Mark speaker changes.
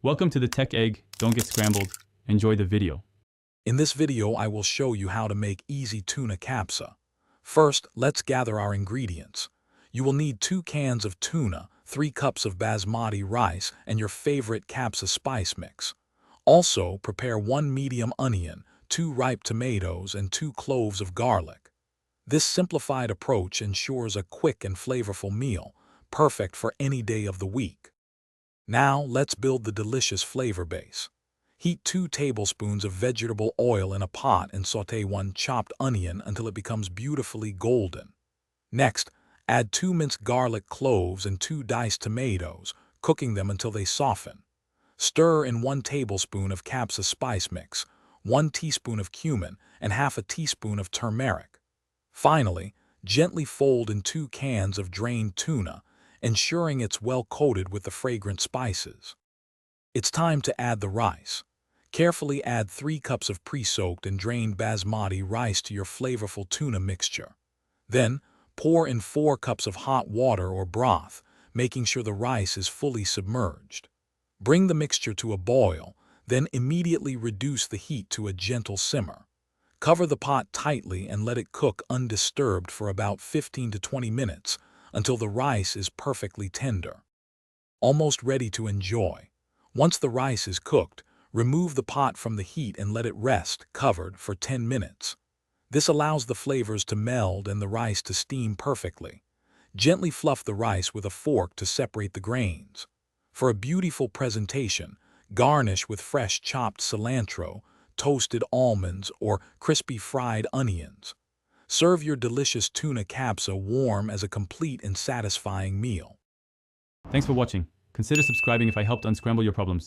Speaker 1: Welcome to the Tech Egg. Don't get scrambled. Enjoy the video.
Speaker 2: In this video, I will show you how to make easy tuna capsa. First, let's gather our ingredients. You will need 2 cans of tuna, 3 cups of basmati rice, and your favorite capsa spice mix. Also, prepare 1 medium onion, 2 ripe tomatoes, and 2 cloves of garlic. This simplified approach ensures a quick and flavorful meal, perfect for any day of the week. Now, let's build the delicious flavor base. Heat 2 tablespoons of vegetable oil in a pot and sauté 1 chopped onion until it becomes beautifully golden. Next, add 2 minced garlic cloves and 2 diced tomatoes, cooking them until they soften. Stir in 1 tablespoon of capsa spice mix, 1 teaspoon of cumin, and half a teaspoon of turmeric. Finally, gently fold in 2 cans of drained tuna, ensuring it's well coated with the fragrant spices. It's time to add the rice. Carefully add 3 cups of pre-soaked and drained basmati rice to your flavorful tuna mixture. Then, pour in 4 cups of hot water or broth, making sure the rice is fully submerged. Bring the mixture to a boil, then immediately reduce the heat to a gentle simmer. Cover the pot tightly and let it cook undisturbed for about 15 to 20 minutes until the rice is perfectly tender. Almost ready to enjoy. Once the rice is cooked, remove the pot from the heat and let it rest, covered, for 10 minutes. This allows the flavors to meld and the rice to steam perfectly. Gently fluff the rice with a fork to separate the grains. For a beautiful presentation, garnish with fresh chopped cilantro, toasted almonds, or crispy fried onions. Serve your delicious tuna capsa warm as a complete and satisfying meal.
Speaker 1: Thanks for watching. Consider subscribing if I helped unscramble your problems.